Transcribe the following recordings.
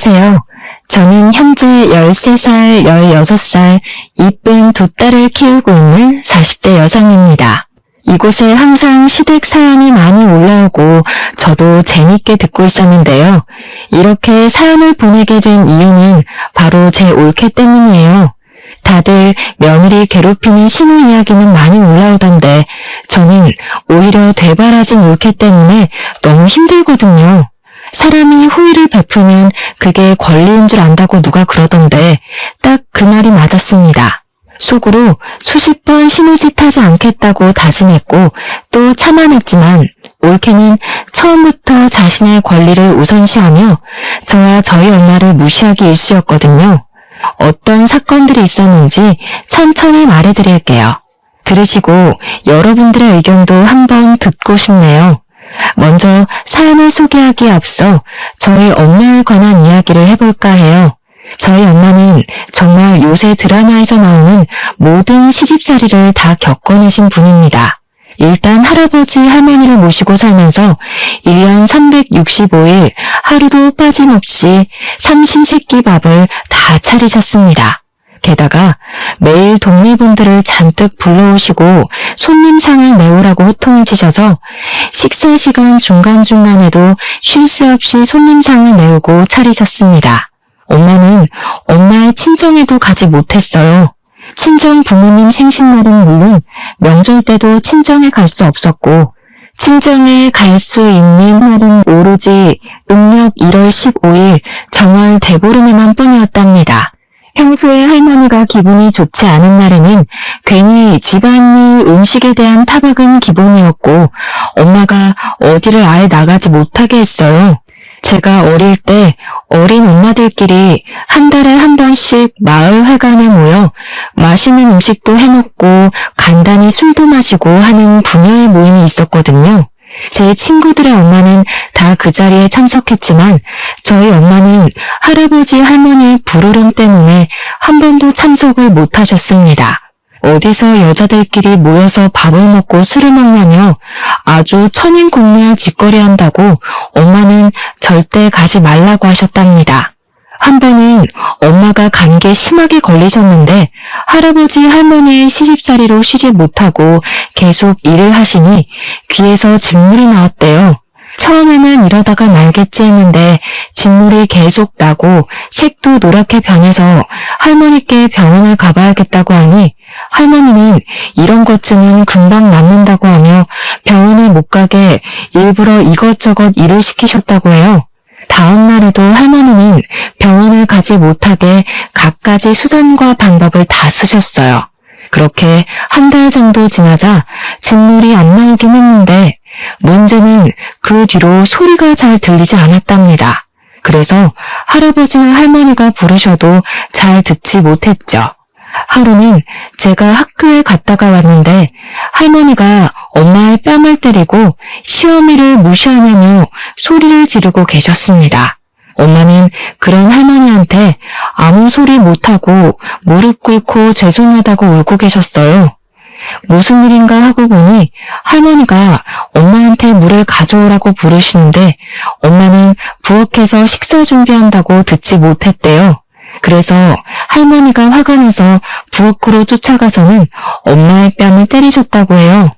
안녕하세요. 저는 현재 13살, 16살, 이쁜 두 딸을 키우고 있는 40대 여성입니다. 이곳에 항상 시댁 사연이 많이 올라오고 저도 재밌게 듣고 있었는데요. 이렇게 사연을 보내게 된 이유는 바로 제 올케 때문이에요. 다들 며느리 괴롭히는 신우 이야기는 많이 올라오던데 저는 오히려 되바라진 올케 때문에 너무 힘들거든요. 사람이 호의를 베풀면 그게 권리인 줄 안다고 누가 그러던데 딱 그 말이 맞았습니다. 속으로 수십 번 신우짓 하지 않겠다고 다짐했고 또 참아냈지만 올케는 처음부터 자신의 권리를 우선시하며 저와 저희 엄마를 무시하기 일쑤였거든요. 어떤 사건들이 있었는지 천천히 말해드릴게요. 들으시고 여러분들의 의견도 한번 듣고 싶네요. 먼저 사연을 소개하기에 앞서 저희 엄마에 관한 이야기를 해볼까 해요. 저희 엄마는 정말 요새 드라마에서 나오는 모든 시집살이를 다 겪어내신 분입니다. 일단 할아버지 할머니를 모시고 살면서 1년 365일 하루도 빠짐없이 삼신세끼 밥을 다 차리셨습니다. 게다가 매일 동네 분들을 잔뜩 불러오시고 손님상을 내오라고 호통을 치셔서 식사 시간 중간중간에도 쉴 새 없이 손님상을 내오고 차리셨습니다. 엄마는 엄마의 친정에도 가지 못했어요. 친정 부모님 생신날은 물론 명절 때도 친정에 갈 수 없었고 친정에 갈 수 있는 날은 오로지 음력 1월 15일 정월 대보름에만 뿐이었답니다. 평소에 할머니가 기분이 좋지 않은 날에는 괜히 집안일 음식에 대한 타박은 기본이었고 엄마가 어디를 아예 나가지 못하게 했어요. 제가 어릴 때 어린 엄마들끼리 한 달에 한 번씩 마을 회관에 모여 맛있는 음식도 해먹고 간단히 술도 마시고 하는 부녀의 모임이 있었거든요. 제 친구들의 엄마는 다 그 자리에 참석했지만 저희 엄마는 할아버지 할머니의 불호령 때문에 한 번도 참석을 못하셨습니다. 어디서 여자들끼리 모여서 밥을 먹고 술을 먹냐며 아주 천인공노할 짓거리 한다고 엄마는 절대 가지 말라고 하셨답니다. 한 번은 엄마가 감기에 심하게 걸리셨는데 할아버지 할머니의 시집살이로 쉬지 못하고 계속 일을 하시니 귀에서 진물이 나왔대요. 처음에는 이러다가 말겠지 했는데 진물이 계속 나고 색도 노랗게 변해서 할머니께 병원을 가봐야겠다고 하니 할머니는 이런 것쯤은 금방 낫는다고 하며 병원을 못 가게 일부러 이것저것 일을 시키셨다고 해요. 다음 날에도 할머니는 병원을 가지 못하게 갖가지 수단과 방법을 다 쓰셨어요. 그렇게 한 달 정도 지나자 진물이 안 나오긴 했는데 문제는 그 뒤로 소리가 잘 들리지 않았답니다. 그래서 할아버지나 할머니가 부르셔도 잘 듣지 못했죠. 하루는 제가 학교에 갔다가 왔는데 할머니가 엄마의 뺨을 때리고 시어미를 무시하냐며 소리를 지르고 계셨습니다. 엄마는 그런 할머니한테 아무 소리 못하고 무릎 꿇고 죄송하다고 울고 계셨어요. 무슨 일인가 하고 보니 할머니가 엄마한테 물을 가져오라고 부르시는데 엄마는 부엌에서 식사 준비한다고 듣지 못했대요. 그래서 할머니가 화가 나서 부엌으로 쫓아가서는 엄마의 뺨을 때리셨다고 해요.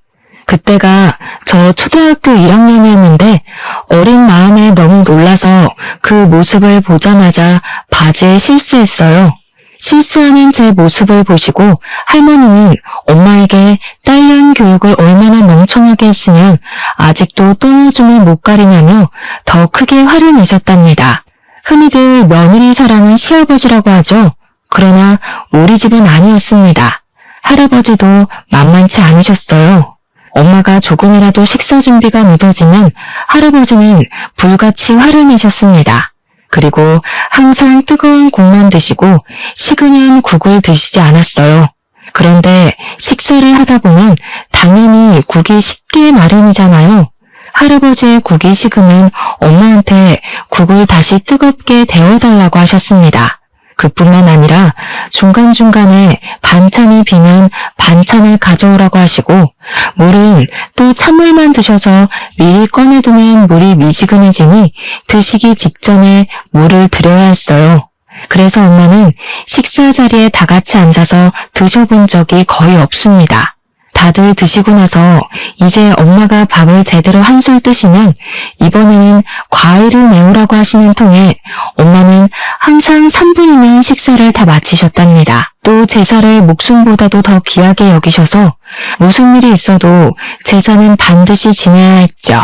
그때가 저 초등학교 1학년이었는데 어린 마음에 너무 놀라서 그 모습을 보자마자 바지에 실수했어요. 실수하는 제 모습을 보시고 할머니는 엄마에게 딸년 교육을 얼마나 멍청하게 했으면 아직도 똥오줌을 못 가리냐며 더 크게 화를 내셨답니다. 흔히들 며느리 사랑은 시아버지라고 하죠. 그러나 우리 집은 아니었습니다. 할아버지도 만만치 않으셨어요. 엄마가 조금이라도 식사 준비가 늦어지면 할아버지는 불같이 화를 내셨습니다. 그리고 항상 뜨거운 국만 드시고 식으면 국을 드시지 않았어요. 그런데 식사를 하다 보면 당연히 국이 식기 마련이잖아요. 할아버지의 국이 식으면 엄마한테 국을 다시 뜨겁게 데워달라고 하셨습니다. 그뿐만 아니라 중간중간에 반찬이 비면 반찬을 가져오라고 하시고 물은 또 찬물만 드셔서 미리 꺼내두면 물이 미지근해지니 드시기 직전에 물을 드려야 했어요. 그래서 엄마는 식사 자리에 다 같이 앉아서 드셔본 적이 거의 없습니다. 다들 드시고 나서 이제 엄마가 밥을 제대로 한술 뜨시면 이번에는 과일을 내오라고 하시는 통에 엄마는 항상 3분이면 식사를 다 마치셨답니다. 또 제사를 목숨보다도 더 귀하게 여기셔서 무슨 일이 있어도 제사는 반드시 지내야 했죠.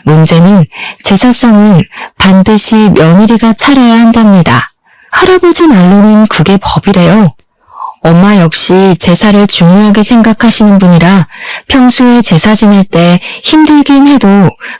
문제는 제사상은 반드시 며느리가 차려야 한답니다. 할아버지 말로는 그게 법이래요. 엄마 역시 제사를 중요하게 생각하시는 분이라 평소에 제사 지낼 때 힘들긴 해도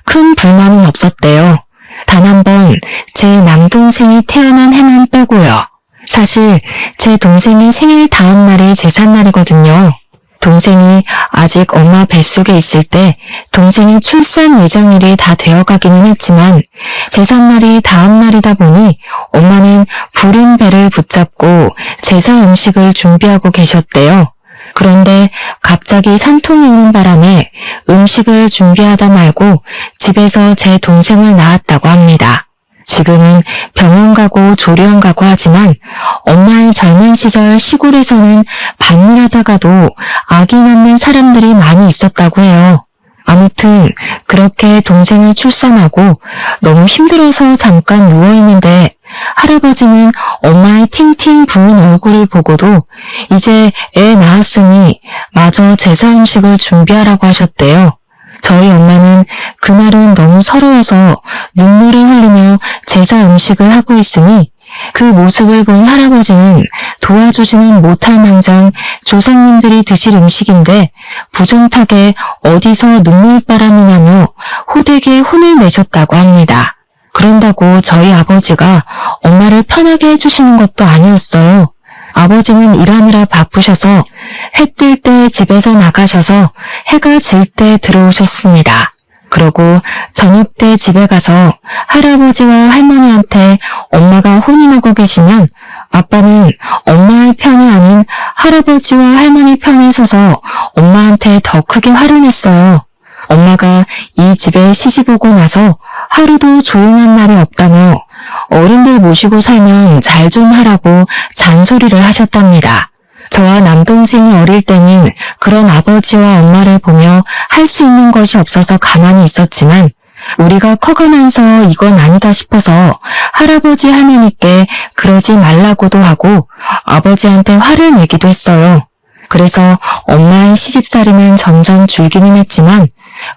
큰 불만은 없었대요. 단 한 번 제 남동생이 태어난 해만 빼고요. 사실 제 동생이 생일 다음 날이 제삿날이거든요. 동생이 아직 엄마 뱃속에 있을 때 동생이 출산 예정일이 다 되어가기는 했지만 제삿날이 다음 날이다 보니 엄마는 부른 배를 붙잡고 제사 음식을 준비하고 계셨대요. 그런데 갑자기 산통이 오는 바람에 음식을 준비하다 말고 집에서 제 동생을 낳았다고 합니다. 지금은 병원 가고 조리원 가고 하지만 엄마의 젊은 시절 시골에서는 밭일하다가도 아기 낳는 사람들이 많이 있었다고 해요. 아무튼 그렇게 동생을 출산하고 너무 힘들어서 잠깐 누워있는데 할아버지는 엄마의 팅팅 부은 얼굴을 보고도 이제 애 낳았으니 마저 제사 음식을 준비하라고 하셨대요. 저희 엄마는 그날은 너무 서러워서 눈물을 흘리며 제사 음식을 하고 있으니 그 모습을 본 할아버지는 도와주지는 못할 망정 조상님들이 드실 음식인데 부정타게 어디서 눈물바람이 나며 호되게 혼을 내셨다고 합니다. 그런다고 저희 아버지가 엄마를 편하게 해주시는 것도 아니었어요. 아버지는 일하느라 바쁘셔서 해 뜰 때 집에서 나가셔서 해가 질 때 들어오셨습니다. 그러고 저녁 때 집에 가서 할아버지와 할머니한테 엄마가 혼이 나고 계시면 아빠는 엄마의 편이 아닌 할아버지와 할머니 편에 서서 엄마한테 더 크게 화를 냈어요. 엄마가 이 집에 시집 오고 나서 하루도 조용한 날이 없다며 어른들 모시고 살면 잘 좀 하라고 잔소리를 하셨답니다. 저와 남동생이 어릴 때는 그런 아버지와 엄마를 보며 할 수 있는 것이 없어서 가만히 있었지만 우리가 커가면서 이건 아니다 싶어서 할아버지 할머니께 그러지 말라고도 하고 아버지한테 화를 내기도 했어요. 그래서 엄마의 시집살이는 점점 줄기는 했지만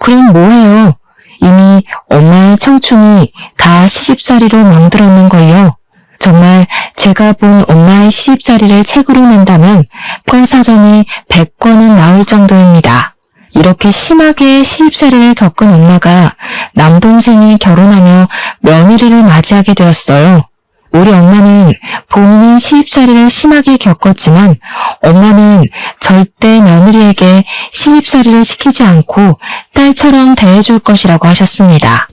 그럼 뭐해요? 이미 엄마의 청춘이 다 시집살이로 멍들었는걸요. 정말 제가 본 엄마의 시집살이를 책으로 낸다면 과사전이 100권은 나올 정도입니다. 이렇게 심하게 시집살이를 겪은 엄마가 남동생이 결혼하며 며느리를 맞이하게 되었어요. 우리 엄마는 본인은 시집살이를 심하게 겪었지만 엄마는 절대 며느리에게 시집살이를 시키지 않고 딸처럼 대해줄 것이라고 하셨습니다.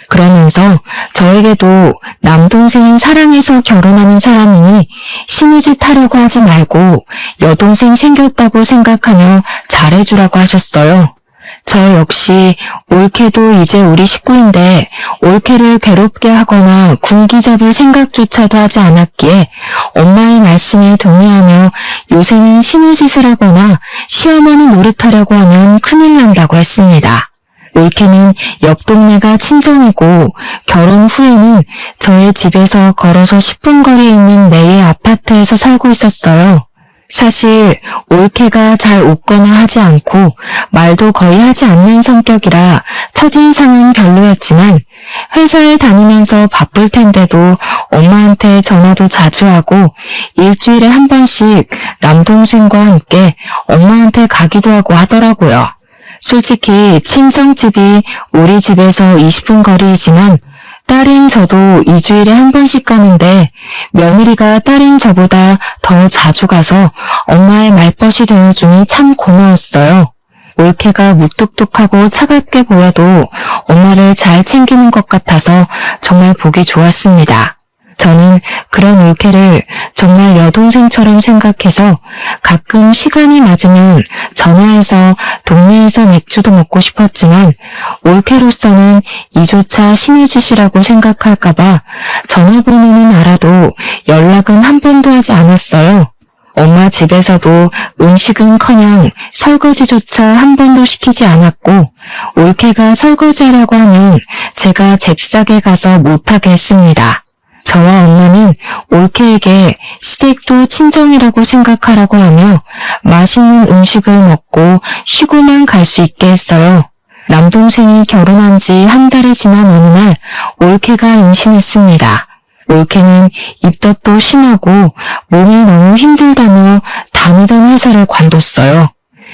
그러면서 저에게도 남동생은 사랑해서 결혼하는 사람이니 시무짓 하려고 하지 말고 여동생 생겼다고 생각하며 잘해주라고 하셨어요. 저 역시 올케도 이제 우리 식구인데 올케를 괴롭게 하거나 군기 잡을 생각조차도 하지 않았기에 엄마의 말씀에 동의하며 요새는 시누짓을 하거나 시어머니 노릇하려고 하면 큰일 난다고 했습니다. 올케는 옆 동네가 친정이고 결혼 후에는 저의 집에서 걸어서 10분 거리에 있는 내의 아파트에서 살고 있었어요. 사실 올케가 잘 웃거나 하지 않고 말도 거의 하지 않는 성격이라 첫인상은 별로였지만 회사에 다니면서 바쁠 텐데도 엄마한테 전화도 자주 하고 일주일에 한 번씩 남동생과 함께 엄마한테 가기도 하고 하더라고요. 솔직히 친정집이 우리 집에서 20분 거리이지만 딸인 저도 2주일에 한 번씩 가는데 며느리가 딸인 저보다 더 자주 가서 엄마의 말벗이 되어주니 참 고마웠어요. 올케가 무뚝뚝하고 차갑게 보여도 엄마를 잘 챙기는 것 같아서 정말 보기 좋았습니다. 저는 그런 올케를 정말 여동생처럼 생각해서 가끔 시간이 맞으면 전화해서 동네에서 맥주도 먹고 싶었지만 올케로서는 이조차 신의 짓이라고 생각할까봐 전화번호는 알아도 연락은 한 번도 하지 않았어요. 엄마 집에서도 음식은커녕 설거지조차 한 번도 시키지 않았고 올케가 설거지하라고 하면 제가 잽싸게 가서 못하게 했습니다. 저와 엄마는 올케에게 시댁도 친정이라고 생각하라고 하며 맛있는 음식을 먹고 쉬고만 갈 수 있게 했어요. 남동생이 결혼한 지 한 달이 지난 어느 날 올케가 임신했습니다. 올케는 입덧도 심하고 몸이 너무 힘들다며 다니던 회사를 관뒀어요.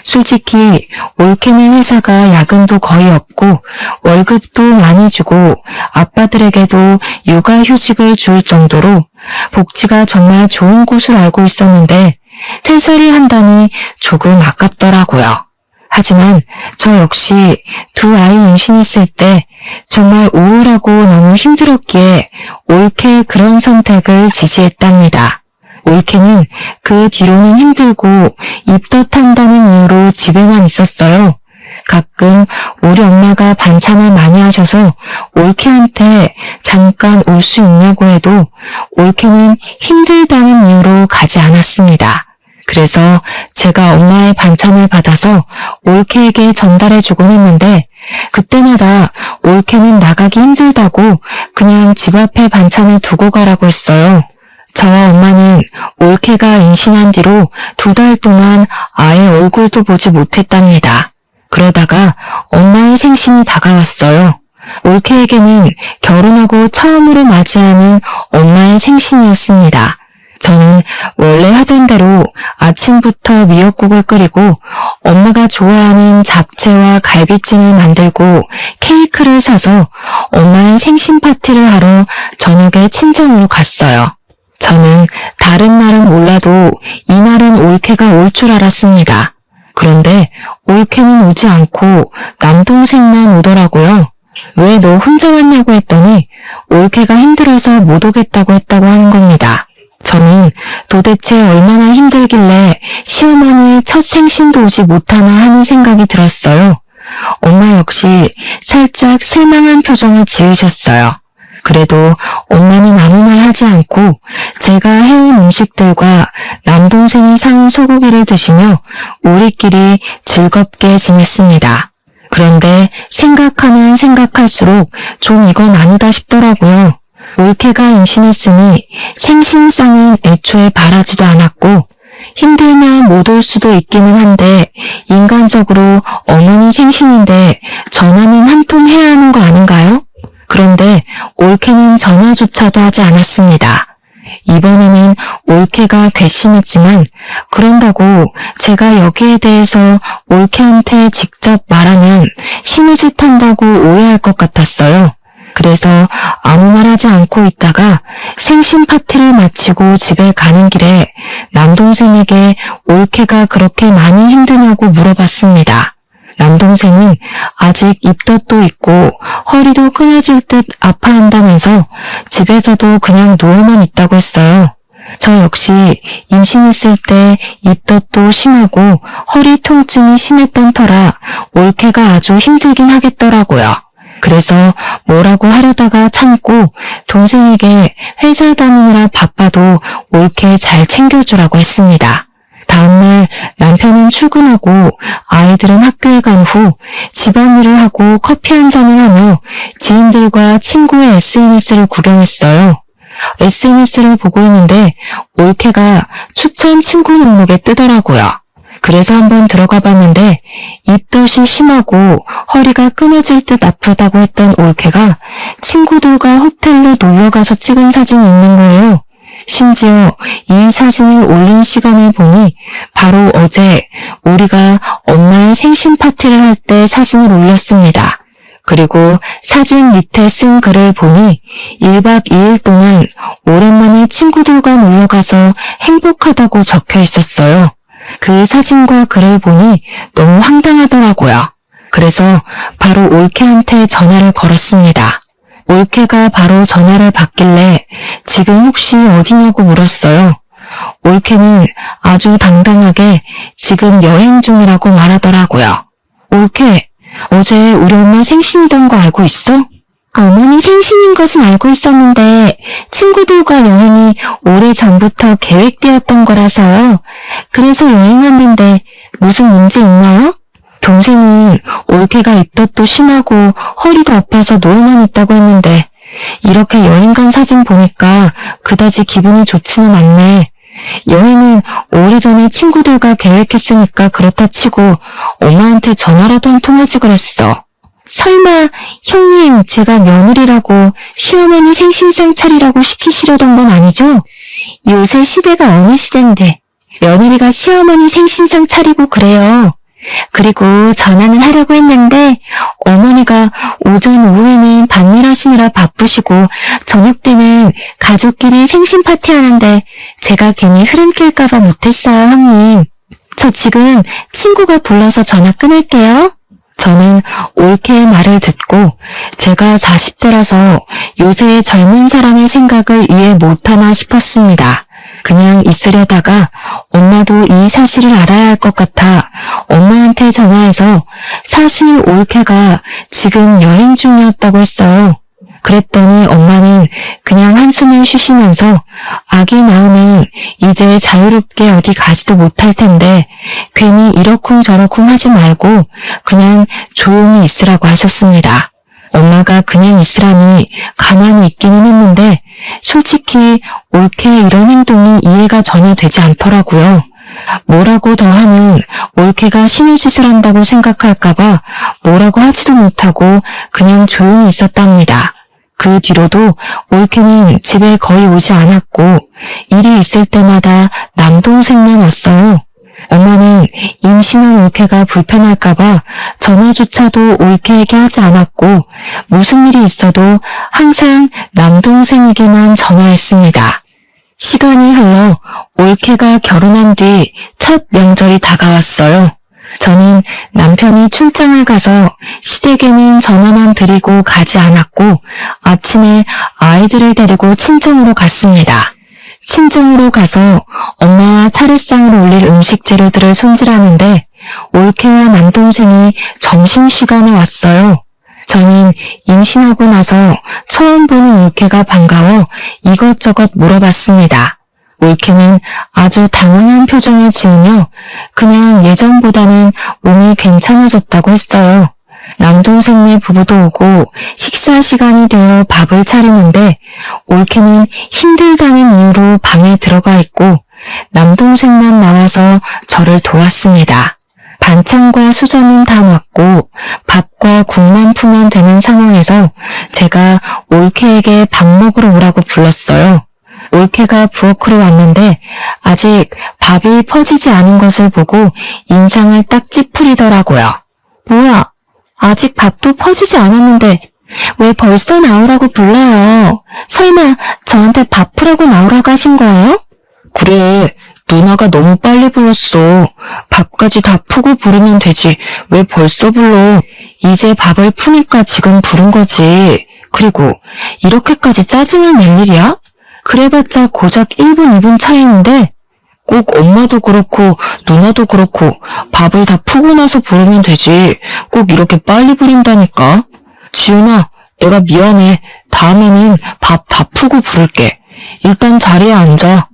솔직히 올케네 회사가 야근도 거의 없고 월급도 많이 주고 아빠들에게도 육아휴직을 줄 정도로 복지가 정말 좋은 곳으로 알고 있었는데 퇴사를 한다니 조금 아깝더라고요. 하지만 저 역시 두 아이 임신했을 때 정말 우울하고 너무 힘들었기에 올케의 그런 선택을 지지했답니다. 올케는 그 뒤로는 힘들고 입덧한다는 이유로 집에만 있었어요. 가끔 우리 엄마가 반찬을 많이 하셔서 올케한테 잠깐 올 수 있냐고 해도 올케는 힘들다는 이유로 가지 않았습니다. 그래서 제가 엄마의 반찬을 받아서 올케에게 전달해주곤 했는데 그때마다 올케는 나가기 힘들다고 그냥 집 앞에 반찬을 두고 가라고 했어요. 저와 엄마는 올케가 임신한 뒤로 2달 동안 아예 얼굴도 보지 못했답니다. 그러다가 엄마의 생신이 다가왔어요. 올케에게는 결혼하고 처음으로 맞이하는 엄마의 생신이었습니다. 저는 원래 하던 대로 아침부터 미역국을 끓이고 엄마가 좋아하는 잡채와 갈비찜을 만들고 케이크를 사서 엄마의 생신 파티를 하러 저녁에 친정으로 갔어요. 저는 다른 날은 몰라도 이날은 올케가 올 줄 알았습니다. 그런데 올케는 오지 않고 남동생만 오더라고요. 왜 너 혼자 왔냐고 했더니 올케가 힘들어서 못 오겠다고 했다고 하는 겁니다. 저는 도대체 얼마나 힘들길래 시어머니의 첫 생신도 오지 못하나 하는 생각이 들었어요. 엄마 역시 살짝 실망한 표정을 지으셨어요. 그래도 엄마는 아무 말 하지 않고 제가 해온 음식들과 남동생이 사온 소고기를 드시며 우리끼리 즐겁게 지냈습니다. 그런데 생각하면 생각할수록 좀 이건 아니다 싶더라고요. 올케가 임신했으니 생신상은 애초에 바라지도 않았고 힘들면 못 올 수도 있기는 한데 인간적으로 어머니 생신인데 전화는 한 통 해야 하는 거 아닌가요? 그런데 올케는 전화조차도 하지 않았습니다. 이번에는 올케가 괘씸했지만 그런다고 제가 여기에 대해서 올케한테 직접 말하면 신우짓 한다고 오해할 것 같았어요. 그래서 아무 말 하지 않고 있다가 생신 파티를 마치고 집에 가는 길에 남동생에게 올케가 그렇게 많이 힘드냐고 물어봤습니다. 남동생은 아직 입덧도 있고 허리도 끊어질 듯 아파한다면서 집에서도 그냥 누워만 있다고 했어요. 저 역시 임신했을 때 입덧도 심하고 허리 통증이 심했던 터라 올케가 아주 힘들긴 하겠더라고요. 그래서 뭐라고 하려다가 참고 동생에게 회사 다니느라 바빠도 올케 잘 챙겨주라고 했습니다. 다음날 남편은 출근하고 아이들은 학교에 간 후 집안일을 하고 커피 한 잔을 하며 지인들과 친구의 SNS를 구경했어요. SNS를 보고 있는데 올케가 추천 친구 목록에 뜨더라고요. 그래서 한번 들어가 봤는데 입덧이 심하고 허리가 끊어질 듯 아프다고 했던 올케가 친구들과 호텔로 놀러가서 찍은 사진이 있는 거예요. 심지어 이 사진을 올린 시간을 보니 바로 어제 우리가 엄마의 생신 파티를 할 때 사진을 올렸습니다. 그리고 사진 밑에 쓴 글을 보니 1박 2일 동안 오랜만에 친구들과 놀러가서 행복하다고 적혀 있었어요. 그 사진과 글을 보니 너무 황당하더라고요. 그래서 바로 올케한테 전화를 걸었습니다. 올케가 바로 전화를 받길래 지금 혹시 어디냐고 물었어요. 올케는 아주 당당하게 지금 여행 중이라고 말하더라고요. 올케, 어제 우리 엄마 생신이던 거 알고 있어? 어머니 생신인 것은 알고 있었는데 친구들과 여행이 오래전부터 계획되었던 거라서요. 그래서 여행 왔는데 무슨 문제 있나요? 동생은 올케가 입덧도 심하고 허리도 아파서 누워만 있다고 했는데 이렇게 여행 간 사진 보니까 그다지 기분이 좋지는 않네. 여행은 오래전에 친구들과 계획했으니까 그렇다 치고 엄마한테 전화라도 한 통 하지 그랬어. 설마 형님 제가 며느리라고 시어머니 생신상 차리라고 시키시려던 건 아니죠? 요새 시대가 어느 시대인데 며느리가 시어머니 생신상 차리고 그래요. 그리고 전화는 하려고 했는데 어머니가 오전 오후에는 밭일 하시느라 바쁘시고 저녁 때는 가족끼리 생신 파티 하는데 제가 괜히 흐름 낄까봐 못했어요, 형님. 저 지금 친구가 불러서 전화 끊을게요. 저는 올케의 말을 듣고 제가 40대라서 요새 젊은 사람의 생각을 이해 못하나 싶었습니다. 그냥 있으려다가 엄마도 이 사실을 알아야 할 것 같아 엄마한테 전화해서 사실 올케가 지금 여행 중이었다고 했어요. 그랬더니 엄마는 그냥 한숨을 쉬시면서 아기 낳으면 이제 자유롭게 어디 가지도 못할 텐데 괜히 이러쿵저러쿵 하지 말고 그냥 조용히 있으라고 하셨습니다. 엄마가 그냥 있으라니 가만히 있기는 했는데 솔직히 올케의 이런 행동이 이해가 전혀 되지 않더라고요. 뭐라고 더 하면 올케가 신우짓을 한다고 생각할까봐 뭐라고 하지도 못하고 그냥 조용히 있었답니다. 그 뒤로도 올케는 집에 거의 오지 않았고 일이 있을 때마다 남동생만 왔어요. 엄마는 임신한 올케가 불편할까봐 전화조차도 올케에게 하지 않았고 무슨 일이 있어도 항상 남동생에게만 전화했습니다. 시간이 흘러 올케가 결혼한 뒤 첫 명절이 다가왔어요. 저는 남편이 출장을 가서 시댁에는 전화만 드리고 가지 않았고 아침에 아이들을 데리고 친정으로 갔습니다. 친정으로 가서 엄마와 차례상을 올릴 음식 재료들을 손질하는데 올케와 남동생이 점심시간에 왔어요. 저는 임신하고 나서 처음 보는 올케가 반가워 이것저것 물어봤습니다. 올케는 아주 당황한 표정을 지으며 그냥 예전보다는 몸이 괜찮아졌다고 했어요. 남동생네 부부도 오고 식사 시간이 되어 밥을 차리는데 올케는 힘들다는 이유로 방에 들어가 있고 남동생만 나와서 저를 도왔습니다. 반찬과 수저는 다 왔고 밥과 국만 풀면 되는 상황에서 제가 올케에게 밥 먹으러 오라고 불렀어요. 올케가 부엌으로 왔는데 아직 밥이 퍼지지 않은 것을 보고 인상을 딱 찌푸리더라고요. 뭐야? 아직 밥도 퍼지지 않았는데 왜 벌써 나오라고 불러요? 설마 저한테 밥 푸라고 나오라고 하신 거예요? 그래, 누나가 너무 빨리 불렀어. 밥까지 다 푸고 부르면 되지. 왜 벌써 불러? 이제 밥을 푸니까 지금 부른 거지. 그리고 이렇게까지 짜증을 낼 일이야? 그래봤자 고작 1분, 2분 차이인데 꼭 엄마도 그렇고 누나도 그렇고 밥을 다 푸고 나서 부르면 되지. 꼭 이렇게 빨리 부른다니까. 지훈아, 내가 미안해. 다음에는 밥 다 푸고 부를게. 일단 자리에 앉아.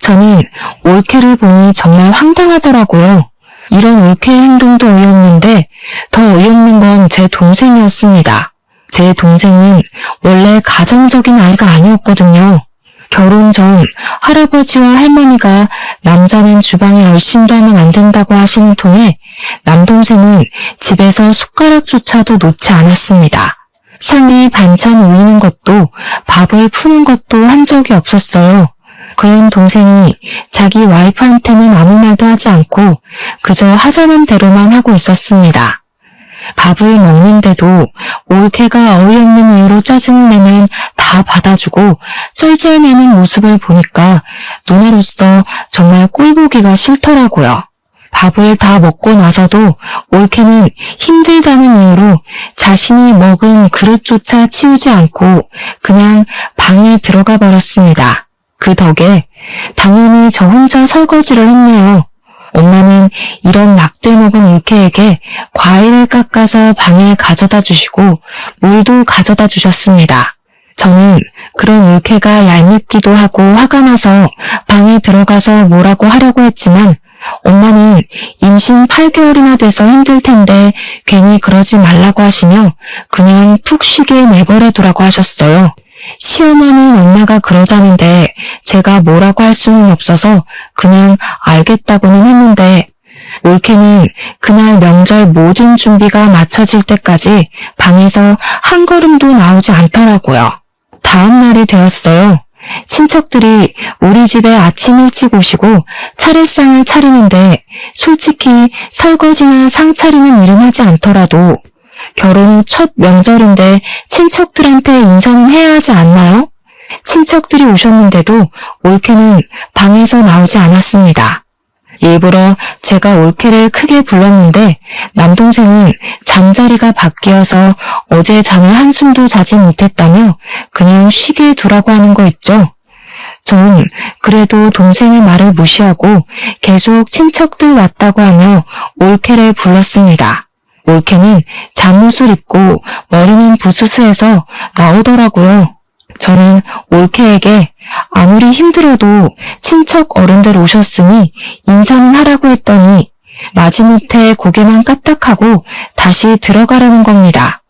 저는 올케를 보니 정말 황당하더라고요. 이런 올케의 행동도 어이없는데 더 어이없는 건 제 동생이었습니다. 제 동생은 원래 가정적인 아이가 아니었거든요. 결혼 전 할아버지와 할머니가 남자는 주방에 얼씬도 하면 안 된다고 하시는 통에 남동생은 집에서 숟가락조차도 놓지 않았습니다. 상에 반찬 올리는 것도 밥을 푸는 것도 한 적이 없었어요. 그런 동생이 자기 와이프한테는 아무 말도 하지 않고 그저 하자는 대로만 하고 있었습니다. 밥을 먹는데도 올케가 어이없는 이유로 짜증을 내면 다 받아주고 쩔쩔매는 모습을 보니까 누나로서 정말 꼴보기가 싫더라고요. 밥을 다 먹고 나서도 올케는 힘들다는 이유로 자신이 먹은 그릇조차 치우지 않고 그냥 방에 들어가 버렸습니다. 그 덕에 당연히 저 혼자 설거지를 했네요. 엄마는 이런 막대 먹은 올케에게 과일을 깎아서 방에 가져다 주시고 물도 가져다 주셨습니다. 저는 그런 올케가 얄밉기도 하고 화가 나서 방에 들어가서 뭐라고 하려고 했지만 엄마는 임신 8개월이나 돼서 힘들 텐데 괜히 그러지 말라고 하시며 그냥 푹 쉬게 내버려 두라고 하셨어요. 시어머니는 엄마가 그러자는데 제가 뭐라고 할 수는 없어서 그냥 알겠다고는 했는데 올케는 그날 명절 모든 준비가 마쳐질 때까지 방에서 한 걸음도 나오지 않더라고요. 다음 날이 되었어요. 친척들이 우리 집에 아침 일찍 오시고 차례상을 차리는데 솔직히 설거지나 상 차리는 일은 하지 않더라도 결혼 후 첫 명절인데 친척들한테 인사는 해야 하지 않나요? 친척들이 오셨는데도 올케는 방에서 나오지 않았습니다. 일부러 제가 올케를 크게 불렀는데 남동생은 잠자리가 바뀌어서 어제 잠을 한숨도 자지 못했다며 그냥 쉬게 두라고 하는 거 있죠. 전 그래도 동생의 말을 무시하고 계속 친척들 왔다고 하며 올케를 불렀습니다. 올케는 잠옷을 입고 머리는 부스스해서 나오더라고요. 저는 올케에게 아무리 힘들어도 친척 어른들 오셨으니 인사는 하라고 했더니 마지못해 고개만 까딱하고 다시 들어가려는 겁니다.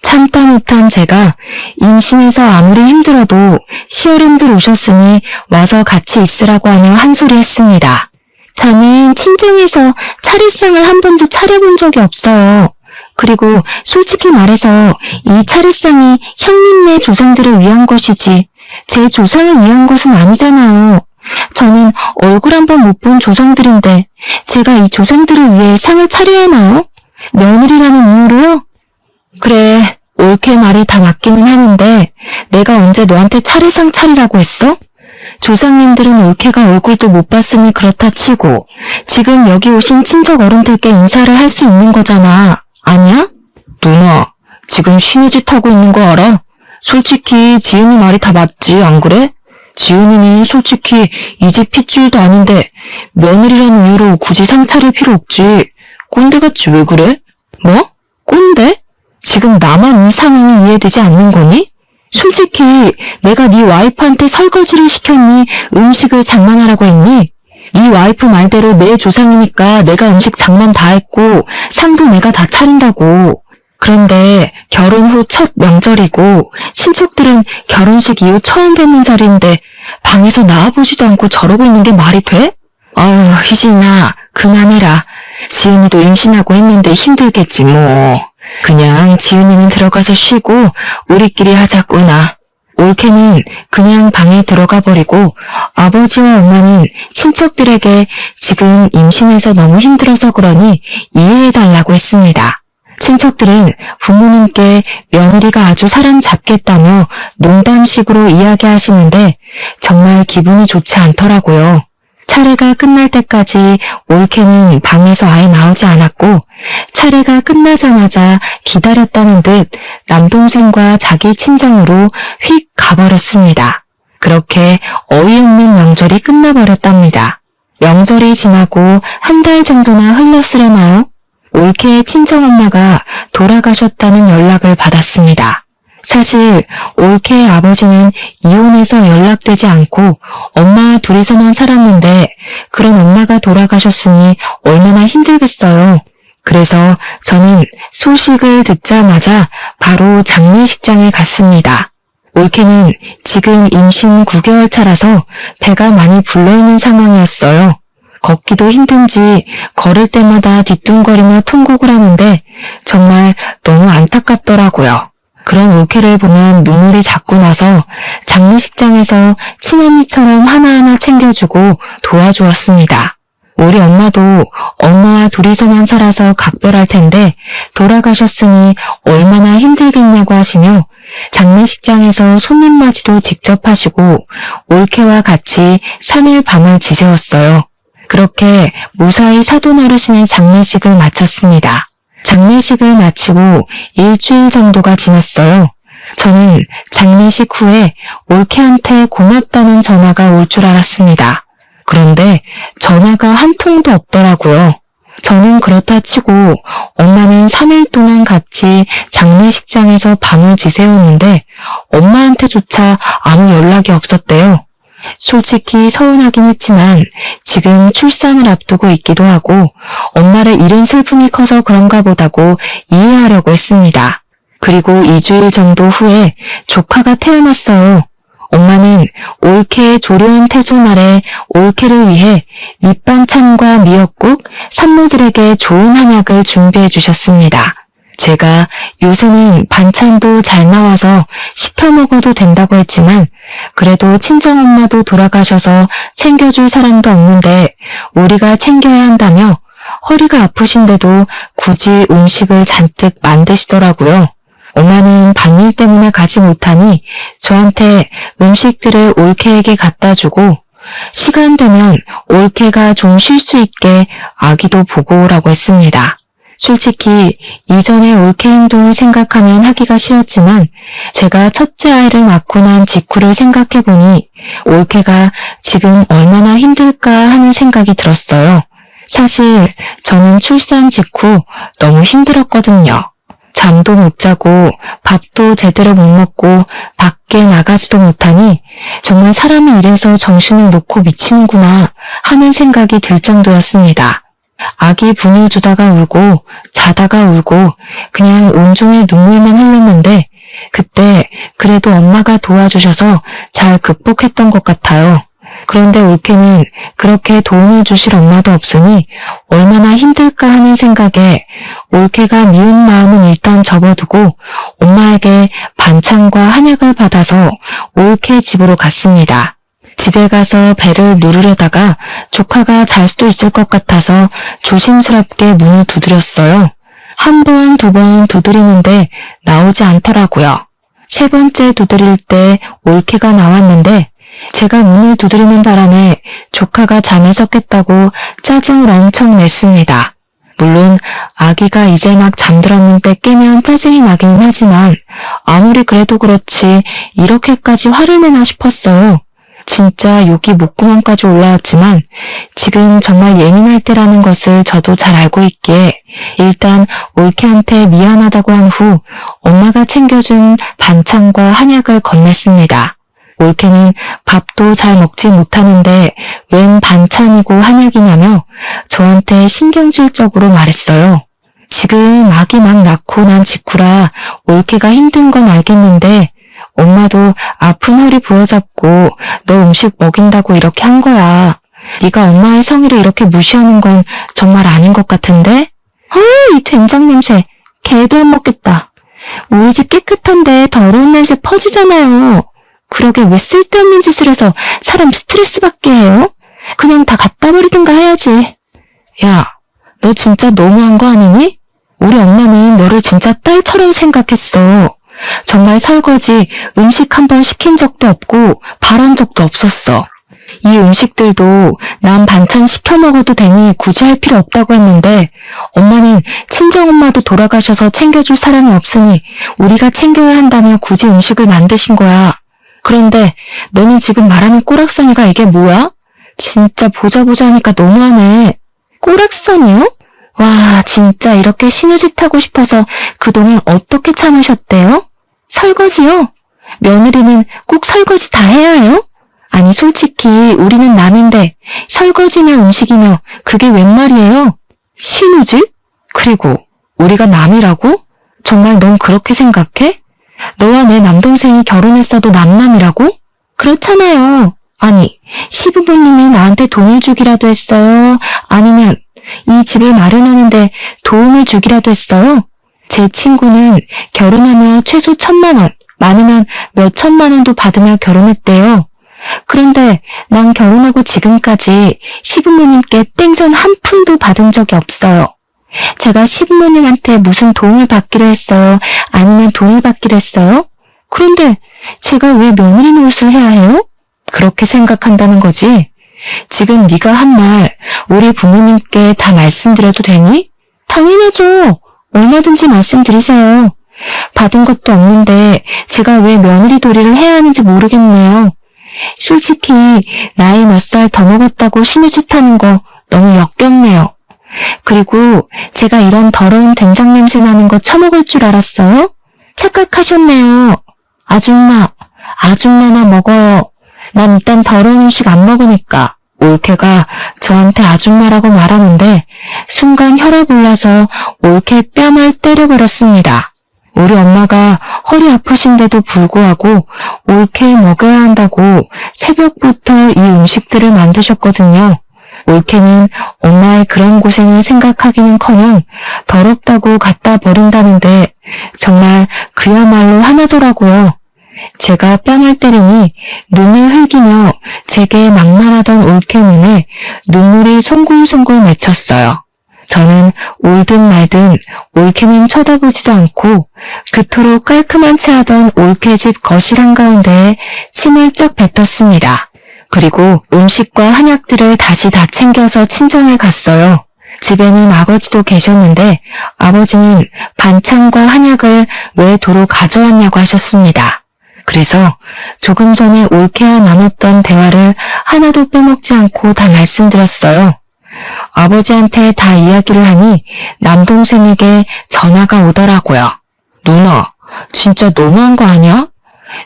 참다 못한 제가 임신해서 아무리 힘들어도 시어른들 오셨으니 와서 같이 있으라고 하며 한 소리 했습니다. 저는 친정에서 차례상을 한 번도 차려본 적이 없어요. 그리고 솔직히 말해서 이 차례상이 형님네 조상들을 위한 것이지 제 조상을 위한 것은 아니잖아요. 저는 얼굴 한 번 못 본 조상들인데 제가 이 조상들을 위해 상을 차려야 하나요? 며느리라는 이유로요? 그래, 올케 말이 다 맞기는 하는데 내가 언제 너한테 차례상 차리라고 했어? 조상님들은 올케가 얼굴도 못 봤으니 그렇다 치고 지금 여기 오신 친척 어른들께 인사를 할 수 있는 거잖아. 아니야? 누나, 지금 신우짓 하고 있는 거 알아? 솔직히 지은이 말이 다 맞지, 안 그래? 지은이는 솔직히 이 집 핏줄도 아닌데 며느리라는 이유로 굳이 상 차릴 필요 없지. 꼰대같이 왜 그래? 뭐? 꼰대? 지금 나만 이 상황이 이해되지 않는 거니? 솔직히 내가 네 와이프한테 설거지를 시켰니? 음식을 장만하라고 했니? 네 와이프 말대로 내 조상이니까 내가 음식 장만 다 했고 상도 내가 다 차린다고. 그런데 결혼 후 첫 명절이고 친척들은 결혼식 이후 처음 뵙는 자리인데 방에서 나와보지도 않고 저러고 있는 게 말이 돼? 아유, 희진아, 그만해라. 지은이도 임신하고 했는데 힘들겠지 뭐. 그냥 지은이는 들어가서 쉬고 우리끼리 하자꾸나. 올케는 그냥 방에 들어가 버리고 아버지와 엄마는 친척들에게 지금 임신해서 너무 힘들어서 그러니 이해해달라고 했습니다. 친척들은 부모님께 며느리가 아주 사람 잡겠다며 농담식으로 이야기하시는데 정말 기분이 좋지 않더라고요. 차례가 끝날 때까지 올케는 방에서 아예 나오지 않았고 차례가 끝나자마자 기다렸다는 듯 남동생과 자기 친정으로 휙 가버렸습니다. 그렇게 어이없는 명절이 끝나버렸답니다. 명절이 지나고 한 달 정도나 흘렀으려나요? 올케의 친정엄마가 돌아가셨다는 연락을 받았습니다. 사실 올케의 아버지는 이혼해서 연락되지 않고 엄마와 둘이서만 살았는데 그런 엄마가 돌아가셨으니 얼마나 힘들겠어요. 그래서 저는 소식을 듣자마자 바로 장례식장에 갔습니다. 올케는 지금 임신 9개월 차라서 배가 많이 불러있는 상황이었어요. 걷기도 힘든지 걸을 때마다 뒤뚱거리며 통곡을 하는데 정말 너무 안타깝더라고요. 그런 올케를 보면 눈물이 자꾸 나서 장례식장에서 친언니처럼 하나하나 챙겨주고 도와주었습니다. 우리 엄마도 엄마와 둘이서만 살아서 각별할 텐데 돌아가셨으니 얼마나 힘들겠냐고 하시며 장례식장에서 손님 맞이도 직접 하시고 올케와 같이 3일 밤을 지새웠어요. 그렇게 무사히 사돈 어르신의 장례식을 마쳤습니다. 장례식을 마치고 일주일 정도가 지났어요. 저는 장례식 후에 올케한테 고맙다는 전화가 올 줄 알았습니다. 그런데 전화가 한 통도 없더라고요. 저는 그렇다 치고 엄마는 3일 동안 같이 장례식장에서 밤을 지새웠는데 엄마한테조차 아무 연락이 없었대요. 솔직히 서운하긴 했지만 지금 출산을 앞두고 있기도 하고 엄마를 잃은 슬픔이 커서 그런가 보다고 이해하려고 했습니다. 그리고 2주일 정도 후에 조카가 태어났어요. 엄마는 올케의 조료한 태조날에 올케를 위해 밑반찬과 미역국, 산모들에게 좋은 한약을 준비해 주셨습니다. 제가 요새는 반찬도 잘 나와서 시켜 먹어도 된다고 했지만 그래도 친정엄마도 돌아가셔서 챙겨줄 사람도 없는데 우리가 챙겨야 한다며 허리가 아프신데도 굳이 음식을 잔뜩 만드시더라고요. 엄마는 밭일 때문에 가지 못하니 저한테 음식들을 올케에게 갖다 주고 시간 되면 올케가 좀 쉴 수 있게 아기도 보고 오라고 했습니다. 솔직히 이전의 올케 행동을 생각하면 하기가 싫었지만 제가 첫째 아이를 낳고 난 직후를 생각해보니 올케가 지금 얼마나 힘들까 하는 생각이 들었어요. 사실 저는 출산 직후 너무 힘들었거든요. 잠도 못 자고 밥도 제대로 못 먹고 밖에 나가지도 못하니 정말 사람이 이래서 정신을 놓고 미치는구나 하는 생각이 들 정도였습니다. 아기 분유 주다가 울고 자다가 울고 그냥 온종일 눈물만 흘렸는데 그때 그래도 엄마가 도와주셔서 잘 극복했던 것 같아요. 그런데 올케는 그렇게 도움을 주실 엄마도 없으니 얼마나 힘들까 하는 생각에 올케가 미운 마음은 일단 접어두고 엄마에게 반찬과 한약을 받아서 올케 집으로 갔습니다. 집에 가서 배를 누르려다가 조카가 잘 수도 있을 것 같아서 조심스럽게 문을 두드렸어요. 한 번, 두 번 두드리는데 나오지 않더라고요. 세 번째 두드릴 때 올케가 나왔는데 제가 문을 두드리는 바람에 조카가 잠에서 깼다고 짜증을 엄청 냈습니다. 물론 아기가 이제 막 잠들었는데 깨면 짜증이 나긴 하지만 아무리 그래도 그렇지 이렇게까지 화를 내나 싶었어요. 진짜 욕이 목구멍까지 올라왔지만 지금 정말 예민할 때라는 것을 저도 잘 알고 있기에 일단 올케한테 미안하다고 한 후 엄마가 챙겨준 반찬과 한약을 건넸습니다. 올케는 밥도 잘 먹지 못하는데 웬 반찬이고 한약이냐며 저한테 신경질적으로 말했어요. 지금 아기 막 낳고 난 직후라 올케가 힘든 건 알겠는데 엄마도 아픈 허리 부여잡고 너 음식 먹인다고 이렇게 한 거야. 네가 엄마의 성의를 이렇게 무시하는 건 정말 아닌 것 같은데? 이 된장 냄새. 개도 안 먹겠다. 우리 집 깨끗한데 더러운 냄새 퍼지잖아요. 그러게 왜 쓸데없는 짓을 해서 사람 스트레스 받게 해요? 그냥 다 갖다 버리든가 해야지. 야, 너 진짜 너무한 거 아니니? 우리 엄마는 너를 진짜 딸처럼 생각했어. 정말 설거지, 음식 한 번 시킨 적도 없고 바란 적도 없었어. 이 음식들도 난 반찬 시켜 먹어도 되니 굳이 할 필요 없다고 했는데 엄마는 친정엄마도 돌아가셔서 챙겨줄 사람이 없으니 우리가 챙겨야 한다며 굳이 음식을 만드신 거야. 그런데 너는 지금 말하는 꼬락서니가 이게 뭐야? 진짜 보자 하니까 너무하네. 꼬락서니요? 와, 진짜 이렇게 신우짓 하고 싶어서 그동안 어떻게 참으셨대요? 설거지요? 며느리는 꼭 설거지 다 해야 해요? 아니 솔직히 우리는 남인데 설거지며 음식이며 그게 웬 말이에요? 신우짓? 그리고 우리가 남이라고? 정말 넌 그렇게 생각해? 너와 내 남동생이 결혼했어도 남남이라고? 그렇잖아요. 아니, 시부모님이 나한테 돈을 주기라도 했어요? 아니면 이 집을 마련하는데 도움을 주기라도 했어요? 제 친구는 결혼하며 최소 1,000만 원, 많으면 몇 천만 원도 받으며 결혼했대요. 그런데 난 결혼하고 지금까지 시부모님께 땡전 한 푼도 받은 적이 없어요. 제가 시부모님한테 무슨 도움을 받기로 했어요? 아니면 돈을 받기로 했어요? 그런데 제가 왜 며느리 노릇을 해야 해요? 그렇게 생각한다는 거지. 지금 네가 한 말 우리 부모님께 다 말씀드려도 되니? 당연하죠. 얼마든지 말씀드리세요. 받은 것도 없는데 제가 왜 며느리 도리를 해야 하는지 모르겠네요. 솔직히 나이 몇 살 더 먹었다고 신우짓 하는 거 너무 역겹네요. 그리고 제가 이런 더러운 된장 냄새 나는 거 처먹을 줄 알았어요? 착각하셨네요. 아줌마나 먹어요. 난 일단 더러운 음식 안 먹으니까. 올케가 저한테 아줌마라고 말하는데 순간 혈압 올라서 올케 뺨을 때려버렸습니다. 우리 엄마가 허리 아프신데도 불구하고 올케 먹여야 한다고 새벽부터 이 음식들을 만드셨거든요. 올케는 엄마의 그런 고생을 생각하기는커녕 더럽다고 갖다 버린다는데 정말 그야말로 하나더라고요. 제가 뺨을 때리니 눈을 흘기며 제게 막말하던 올케 눈에 눈물이 송골송골 맺혔어요. 저는 울든 말든 올케는 쳐다보지도 않고 그토록 깔끔한 채 하던 올케 집 거실 한가운데에 침을 쩍 뱉었습니다. 그리고 음식과 한약들을 다시 다 챙겨서 친정에 갔어요. 집에는 아버지도 계셨는데 아버지는 반찬과 한약을 왜 도로 가져왔냐고 하셨습니다. 그래서 조금 전에 올케와 나눴던 대화를 하나도 빼먹지 않고 다 말씀드렸어요. 아버지한테 다 이야기를 하니 남동생에게 전화가 오더라고요. 누나, 진짜 너무한 거 아니야?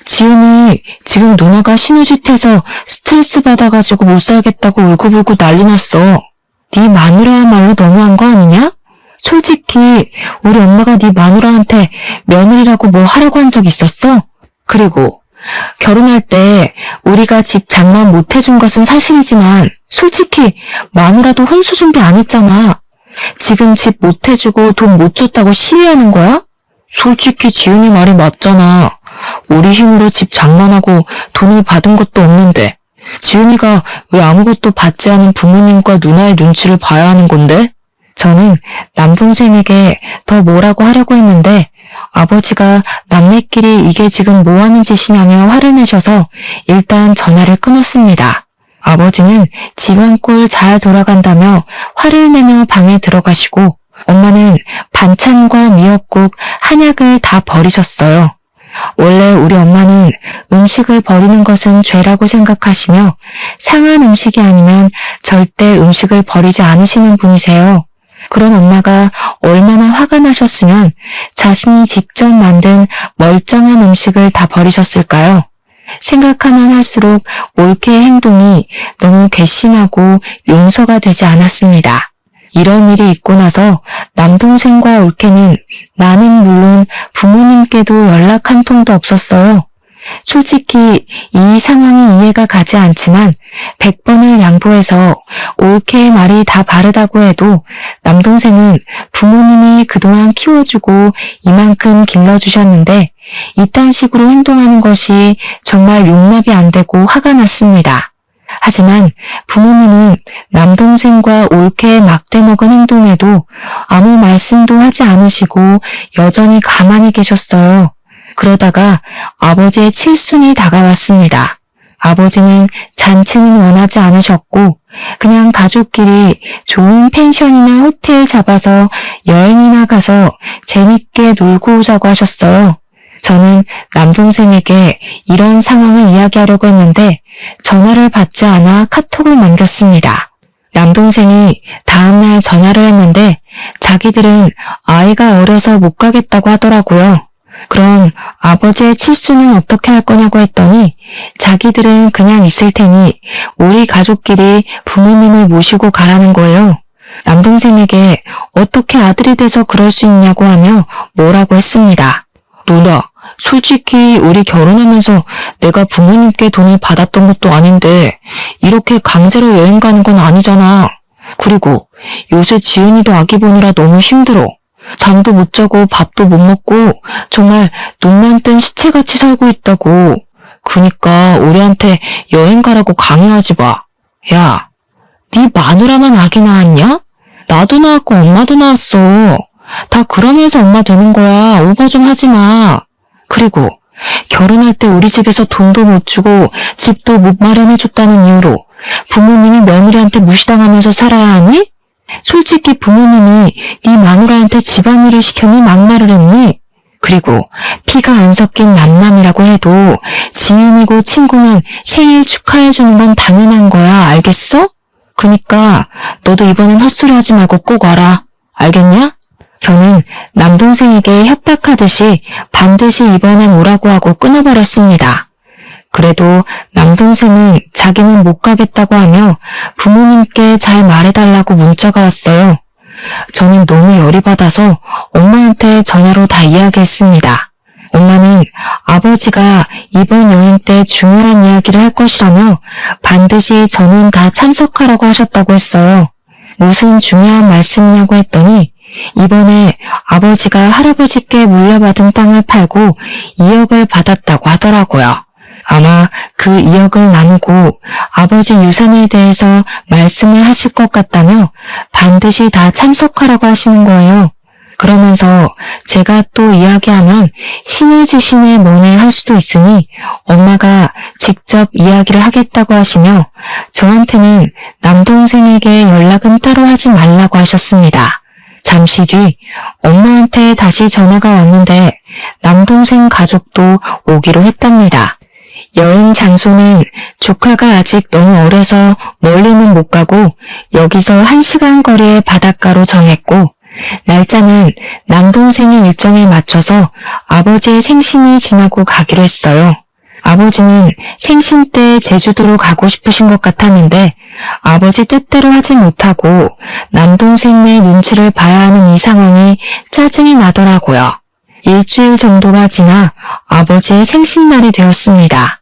지은이 지금 누나가 신우짓해서 스트레스 받아가지고 못 살겠다고 울고불고 난리 났어. 네 마누라야말로 너무한 거 아니냐? 솔직히 우리 엄마가 네 마누라한테 며느리라고 뭐 하라고 한 적 있었어? 그리고 결혼할 때 우리가 집 장만 못 해준 것은 사실이지만 솔직히 마누라도 혼수 준비 안 했잖아. 지금 집 못 해주고 돈 못 줬다고 시위하는 거야? 솔직히 지은이 말이 맞잖아. 우리 힘으로 집 장만하고 돈을 받은 것도 없는데 지은이가 왜 아무것도 받지 않은 부모님과 누나의 눈치를 봐야 하는 건데? 저는 남동생에게 더 뭐라고 하려고 했는데 아버지가 남매끼리 이게 지금 뭐 하는 짓이냐며 화를 내셔서 일단 전화를 끊었습니다. 아버지는 집안 꼴 잘 돌아간다며 화를 내며 방에 들어가시고 엄마는 반찬과 미역국, 한약을 다 버리셨어요. 원래 우리 엄마는 음식을 버리는 것은 죄라고 생각하시며 상한 음식이 아니면 절대 음식을 버리지 않으시는 분이세요. 그런 엄마가 얼마나 화가 나셨으면 자신이 직접 만든 멀쩡한 음식을 다 버리셨을까요? 생각하면 할수록 올케의 행동이 너무 괘씸하고 용서가 되지 않았습니다. 이런 일이 있고 나서 남동생과 올케는 나는 물론 부모님께도 연락 한 통도 없었어요. 솔직히 이 상황이 이해가 가지 않지만 100번을 양보해서 올케의 말이 다 바르다고 해도 남동생은 부모님이 그동안 키워주고 이만큼 길러주셨는데 이딴 식으로 행동하는 것이 정말 용납이 안 되고 화가 났습니다. 하지만 부모님은 남동생과 올케의 막대먹은 행동에도 아무 말씀도 하지 않으시고 여전히 가만히 계셨어요. 그러다가 아버지의 칠순이 다가왔습니다. 아버지는 잔치는 원하지 않으셨고 그냥 가족끼리 좋은 펜션이나 호텔 잡아서 여행이나 가서 재밌게 놀고 오자고 하셨어요. 저는 남동생에게 이런 상황을 이야기하려고 했는데 전화를 받지 않아 카톡을 남겼습니다. 남동생이 다음날 전화를 했는데 자기들은 아이가 어려서 못 가겠다고 하더라고요. 그럼 아버지의 칠수는 어떻게 할 거냐고 했더니 자기들은 그냥 있을 테니 우리 가족끼리 부모님을 모시고 가라는 거예요. 남동생에게 어떻게 아들이 돼서 그럴 수 있냐고 하며 뭐라고 했습니다. 누나, 솔직히 우리 결혼하면서 내가 부모님께 돈을 받았던 것도 아닌데 이렇게 강제로 여행 가는 건 아니잖아. 그리고 요새 지은이도 아기 보느라 너무 힘들어. 잠도 못 자고 밥도 못 먹고 정말 눈만 뜬 시체같이 살고 있다고. 그니까 우리한테 여행 가라고 강요하지 마. 야, 네 마누라만 아기 낳았냐? 나도 낳았고 엄마도 낳았어. 다 그러면서 엄마 되는 거야. 오버 좀 하지 마. 그리고 결혼할 때 우리 집에서 돈도 못 주고 집도 못 마련해줬다는 이유로 부모님이 며느리한테 무시당하면서 살아야 하니? 솔직히 부모님이 네 마누라한테 집안일을 시켜니 막말을 했니? 그리고 피가 안 섞인 남남이라고 해도 지인이고 친구면 생일 축하해주는 건 당연한 거야. 알겠어? 그니까 너도 이번엔 헛소리 하지 말고 꼭 와라. 알겠냐? 저는 남동생에게 협박하듯이 반드시 이번엔 오라고 하고 끊어버렸습니다. 그래도 남동생은 자기는 못 가겠다고 하며 부모님께 잘 말해달라고 문자가 왔어요. 저는 너무 열이 받아서 엄마한테 전화로 다 이야기했습니다. 엄마는 아버지가 이번 여행 때 중요한 이야기를 할 것이라며 반드시 저는 다 참석하라고 하셨다고 했어요. 무슨 중요한 말씀이냐고 했더니 이번에 아버지가 할아버지께 물려받은 땅을 팔고 2억을 받았다고 하더라고요. 아마 그 2억을 나누고 아버지 유산에 대해서 말씀을 하실 것 같다며 반드시 다 참석하라고 하시는 거예요. 그러면서 제가 또 이야기하면 신을 지시네 뭐네 할 수도 있으니 엄마가 직접 이야기를 하겠다고 하시며 저한테는 남동생에게 연락은 따로 하지 말라고 하셨습니다. 잠시 뒤 엄마한테 다시 전화가 왔는데 남동생 가족도 오기로 했답니다. 여행 장소는 조카가 아직 너무 어려서 멀리는 못 가고 여기서 1시간 거리의 바닷가로 정했고 날짜는 남동생의 일정에 맞춰서 아버지의 생신이 지나고 가기로 했어요. 아버지는 생신 때 제주도로 가고 싶으신 것 같았는데 아버지 뜻대로 하지 못하고 남동생의 눈치를 봐야 하는 이 상황이 짜증이 나더라고요. 일주일 정도가 지나 아버지의 생신날이 되었습니다.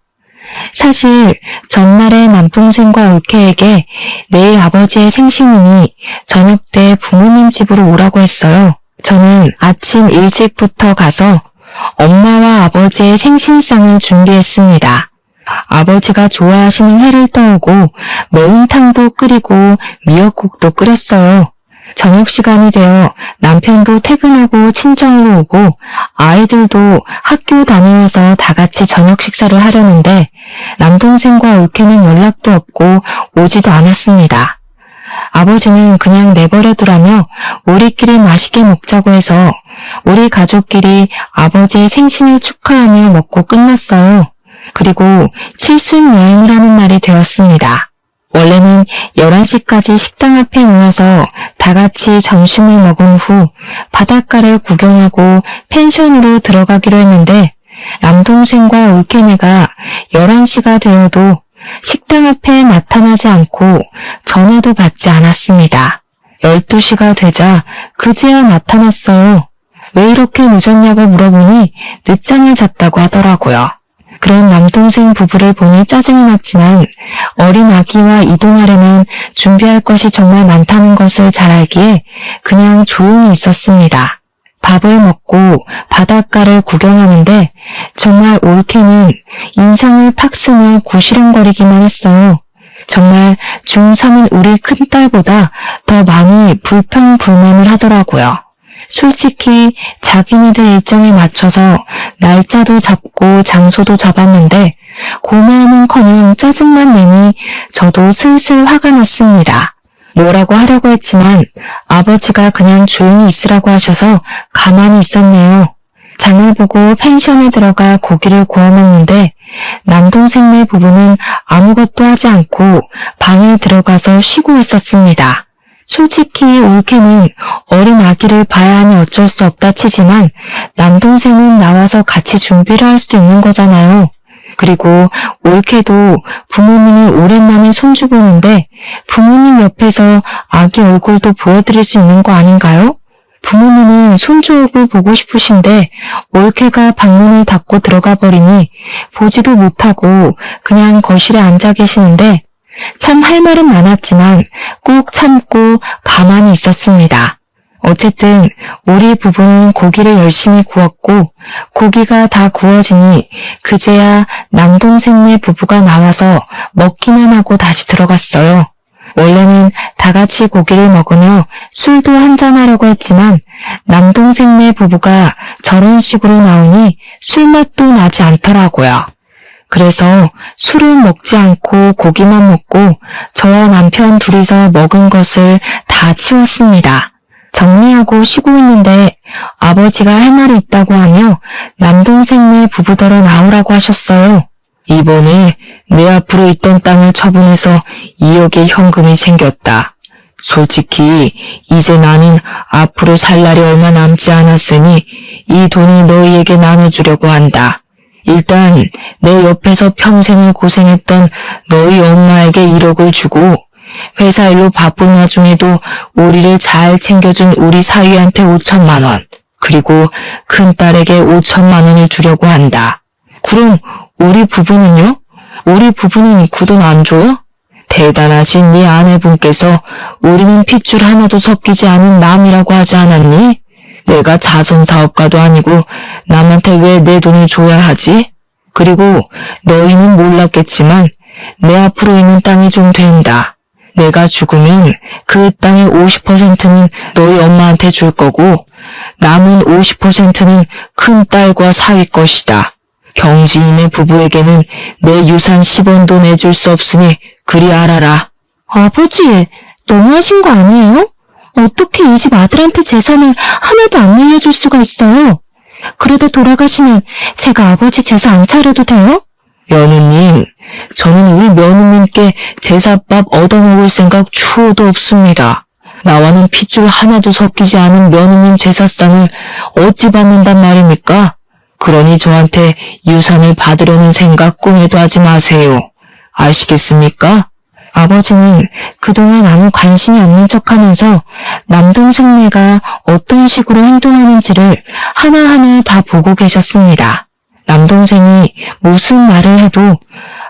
사실 전날에 남동생과 올케에게 내일 아버지의 생신이니 저녁 때 부모님 집으로 오라고 했어요. 저는 아침 일찍부터 가서 엄마와 아버지의 생신상을 준비했습니다. 아버지가 좋아하시는 회를 떠오고 매운탕도 끓이고 미역국도 끓였어요. 저녁 시간이 되어 남편도 퇴근하고 친정으로 오고 아이들도 학교 다니면서 다 같이 저녁 식사를 하려는데 남동생과 올케는 연락도 없고 오지도 않았습니다. 아버지는 그냥 내버려두라며 우리끼리 맛있게 먹자고 해서 우리 가족끼리 아버지의 생신을 축하하며 먹고 끝났어요. 그리고 칠순 여행을 하는 날이 되었습니다. 원래는 11시까지 식당 앞에 모여서 다 같이 점심을 먹은 후 바닷가를 구경하고 펜션으로 들어가기로 했는데 남동생과 올케네가 11시가 되어도 식당 앞에 나타나지 않고 전화도 받지 않았습니다. 12시가 되자 그제야 나타났어요. 왜 이렇게 늦었냐고 물어보니 늦잠을 잤다고 하더라고요. 그런 남동생 부부를 보니 짜증이 났지만 어린 아기와 이동하려면 준비할 것이 정말 많다는 것을 잘 알기에 그냥 조용히 있었습니다. 밥을 먹고 바닷가를 구경하는데 정말 올케는 인상을 팍 쓰며 구시렁거리기만 했어요. 정말 중3인 우리 큰딸보다 더 많이 불평불만을 하더라고요. 솔직히 자기네들 일정에 맞춰서 날짜도 잡고 장소도 잡았는데 고마움은커녕 짜증만 내니 저도 슬슬 화가 났습니다. 뭐라고 하려고 했지만 아버지가 그냥 조용히 있으라고 하셔서 가만히 있었네요. 장을 보고 펜션에 들어가 고기를 구워 먹는데 남동생네 부부는 아무것도 하지 않고 방에 들어가서 쉬고 있었습니다. 솔직히 올케는 어린 아기를 봐야 하니 어쩔 수 없다 치지만 남동생은 나와서 같이 준비를 할 수도 있는 거잖아요. 그리고 올케도 부모님이 오랜만에 손주 보는데 부모님 옆에서 아기 얼굴도 보여드릴 수 있는 거 아닌가요? 부모님은 손주 얼굴 보고 싶으신데 올케가 방문을 닫고 들어가 버리니 보지도 못하고 그냥 거실에 앉아 계시는데 참 할 말은 많았지만 꾹 참고 가만히 있었습니다. 어쨌든 우리 부부는 고기를 열심히 구웠고 고기가 다 구워지니 그제야 남동생네 부부가 나와서 먹기만 하고 다시 들어갔어요. 원래는 다 같이 고기를 먹으며 술도 한잔하려고 했지만 남동생네 부부가 저런 식으로 나오니 술맛도 나지 않더라고요. 그래서 술은 먹지 않고 고기만 먹고 저와 남편 둘이서 먹은 것을 다 치웠습니다. 정리하고 쉬고 있는데 아버지가 할 말이 있다고 하며 남동생네 부부더러 나오라고 하셨어요. 이번에 내 앞으로 있던 땅을 처분해서 2억의 현금이 생겼다. 솔직히 이제 나는 앞으로 살 날이 얼마 남지 않았으니 이 돈을 너희에게 나눠주려고 한다. 일단 내 옆에서 평생을 고생했던 너희 엄마에게 1억을 주고 회사 일로 바쁜 와중에도 우리를 잘 챙겨준 우리 사위한테 5천만 원, 그리고 큰딸에게 5천만 원을 주려고 한다. 그럼 우리 부부는요? 우리 부부는 그 돈 안 줘요? 대단하신 네 아내분께서 우리는 핏줄 하나도 섞이지 않은 남이라고 하지 않았니? 내가 자선사업가도 아니고 남한테 왜 내 돈을 줘야 하지? 그리고 너희는 몰랐겠지만 내 앞으로 있는 땅이 좀 된다. 내가 죽으면 그 땅의 50%는 너희 엄마한테 줄 거고 남은 50%는 큰딸과 사위 것이다. 경지인의 부부에게는 내 유산 10원도 내줄 수 없으니 그리 알아라. 아버지, 너무하신 거 아니에요? 어떻게 이 집 아들한테 재산을 하나도 안 물려줄 수가 있어요? 그러다 돌아가시면 제가 아버지 제사 안 차려도 돼요? 며느님, 저는 우리 며느님께 제사밥 얻어먹을 생각 추호도 없습니다. 나와는 핏줄 하나도 섞이지 않은 며느님 제사상을 어찌 받는단 말입니까? 그러니 저한테 유산을 받으려는 생각 꿈에도 하지 마세요. 아시겠습니까? 아버지는 그동안 아무 관심이 없는 척하면서 남동생네가 어떤 식으로 행동하는지를 하나하나 다 보고 계셨습니다. 남동생이 무슨 말을 해도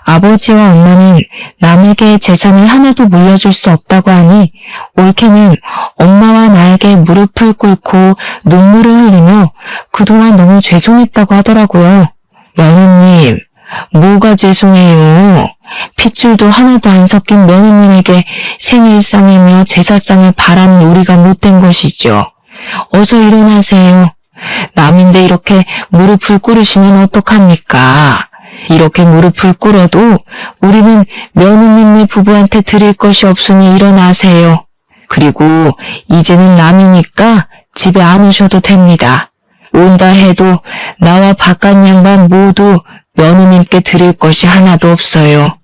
아버지와 엄마는 남에게 재산을 하나도 물려줄 수 없다고 하니 올케는 엄마와 나에게 무릎을 꿇고 눈물을 흘리며 그동안 너무 죄송했다고 하더라고요. 며느님, 뭐가 죄송해요? 핏줄도 하나도 안 섞인 며느님에게 생일상이며 제사상을 바라는 우리가 못된 것이죠. 어서 일어나세요. 남인데 이렇게 무릎을 꿇으시면 어떡합니까? 이렇게 무릎을 꿇어도 우리는 며느님네 부부한테 드릴 것이 없으니 일어나세요. 그리고 이제는 남이니까 집에 안 오셔도 됩니다. 온다 해도 나와 바깥 양반 모두 며느님께 드릴 것이 하나도 없어요.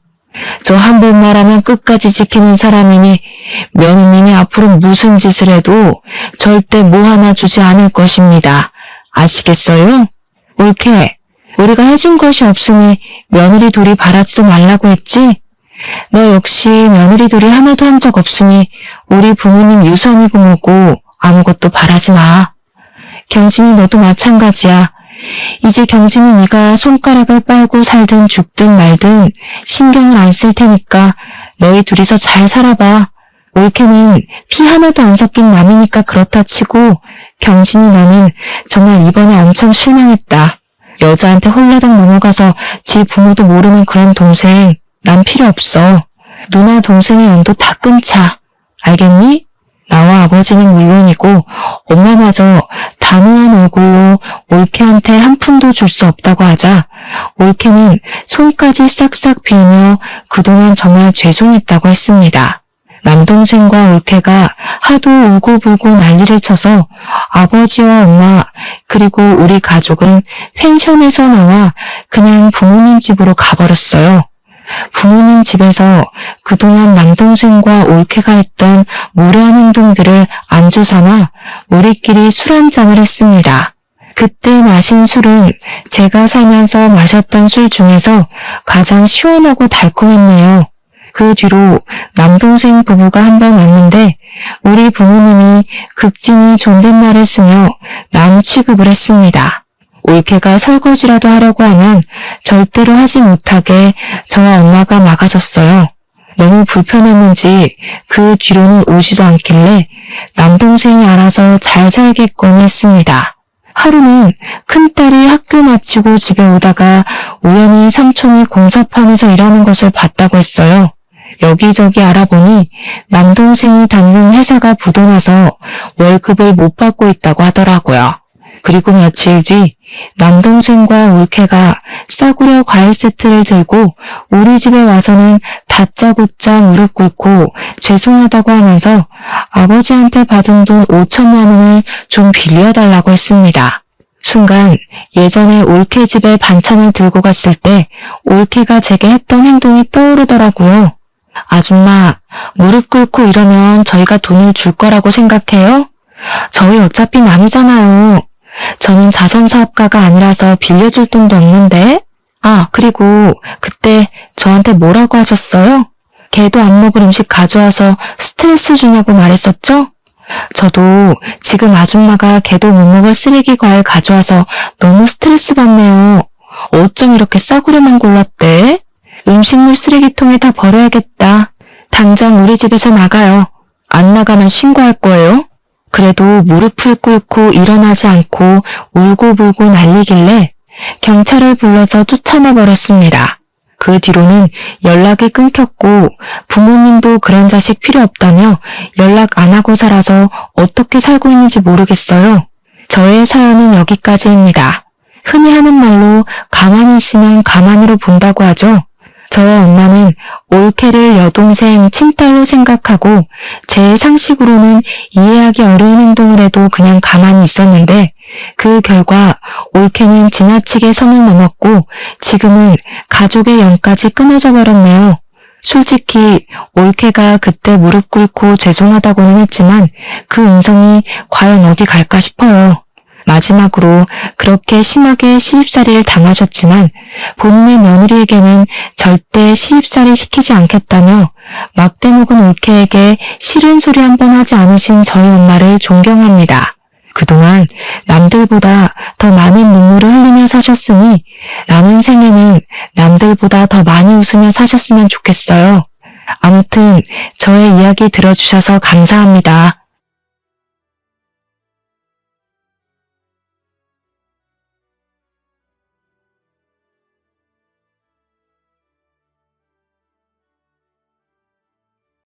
저 한 번 말하면 끝까지 지키는 사람이니 며느님이 앞으로 무슨 짓을 해도 절대 뭐 하나 주지 않을 것입니다. 아시겠어요? 올케, 우리가 해준 것이 없으니 며느리 돌이 바라지도 말라고 했지? 너 역시 며느리 돌이 하나도 한 적 없으니 우리 부모님 유산이고 뭐고 아무것도 바라지 마. 경진이 너도 마찬가지야. 이제 경진이 네가 손가락을 빨고 살든 죽든 말든 신경을 안 쓸 테니까 너희 둘이서 잘 살아봐. 올케는 피 하나도 안 섞인 남이니까 그렇다 치고 경진이 너는 정말 이번에 엄청 실망했다. 여자한테 홀라당 넘어가서 지 부모도 모르는 그런 동생 난 필요 없어. 누나 동생의 연도 다 끊자. 알겠니? 나와 아버지는 물론이고 엄마마저 단호한 얼굴로 올케한테 한 푼도 줄 수 없다고 하자 올케는 손까지 싹싹 빌며 그동안 정말 죄송했다고 했습니다. 남동생과 올케가 하도 울고불고 난리를 쳐서 아버지와 엄마 그리고 우리 가족은 펜션에서 나와 그냥 부모님 집으로 가버렸어요. 부모님 집에서 그동안 남동생과 올케가 했던 무례한 행동들을 안주 삼아 우리끼리 술 한잔을 했습니다. 그때 마신 술은 제가 살면서 마셨던 술 중에서 가장 시원하고 달콤했네요. 그 뒤로 남동생 부부가 한 번 왔는데 우리 부모님이 극진히 존댓말을 쓰며 남 취급을 했습니다. 올케가 설거지라도 하려고 하면 절대로 하지 못하게 저와 엄마가 막아섰어요. 너무 불편했는지 그 뒤로는 오지도 않길래 남동생이 알아서 잘 살겠거니 했습니다. 하루는 큰딸이 학교 마치고 집에 오다가 우연히 삼촌이 공사판에서 일하는 것을 봤다고 했어요. 여기저기 알아보니 남동생이 다니는 회사가 부도나서 월급을 못 받고 있다고 하더라고요. 그리고 며칠 뒤 남동생과 올케가 싸구려 과일 세트를 들고 우리 집에 와서는 다짜고짜 무릎 꿇고 죄송하다고 하면서 아버지한테 받은 돈 5천만 원을 좀 빌려달라고 했습니다. 순간 예전에 올케 집에 반찬을 들고 갔을 때 올케가 제게 했던 행동이 떠오르더라고요. 아줌마, 무릎 꿇고 이러면 저희가 돈을 줄 거라고 생각해요? 저희 어차피 남이잖아요. 저는 자선사업가가 아니라서 빌려줄 돈도 없는데. 아, 그리고 그때 저한테 뭐라고 하셨어요? 개도 안 먹을 음식 가져와서 스트레스 주냐고 말했었죠? 저도 지금 아줌마가 개도 못 먹을 쓰레기 과일 가져와서 너무 스트레스 받네요. 어쩜 이렇게 싸구려만 골랐대? 음식물 쓰레기통에 다 버려야겠다. 당장 우리 집에서 나가요. 안 나가면 신고할 거예요. 그래도 무릎을 꿇고 일어나지 않고 울고불고 난리길래 경찰을 불러서 쫓아내버렸습니다. 그 뒤로는 연락이 끊겼고 부모님도 그런 자식 필요 없다며 연락 안 하고 살아서 어떻게 살고 있는지 모르겠어요. 저의 사연은 여기까지입니다. 흔히 하는 말로 가만히 있으면 가만히로 본다고 하죠. 저와 엄마는 올케를 여동생, 친딸로 생각하고 제 상식으로는 이해하기 어려운 행동을 해도 그냥 가만히 있었는데 그 결과 올케는 지나치게 선을 넘었고 지금은 가족의 연까지 끊어져 버렸네요. 솔직히 올케가 그때 무릎 꿇고 죄송하다고는 했지만 그 인성이 과연 어디 갈까 싶어요. 마지막으로 그렇게 심하게 시집살이를 당하셨지만 본인의 며느리에게는 절대 시집살이 시키지 않겠다며 막대먹은 올케에게 싫은 소리 한 번 하지 않으신 저희 엄마를 존경합니다. 그동안 남들보다 더 많은 눈물을 흘리며 사셨으니 남은 생에는 남들보다 더 많이 웃으며 사셨으면 좋겠어요. 아무튼 저의 이야기 들어주셔서 감사합니다.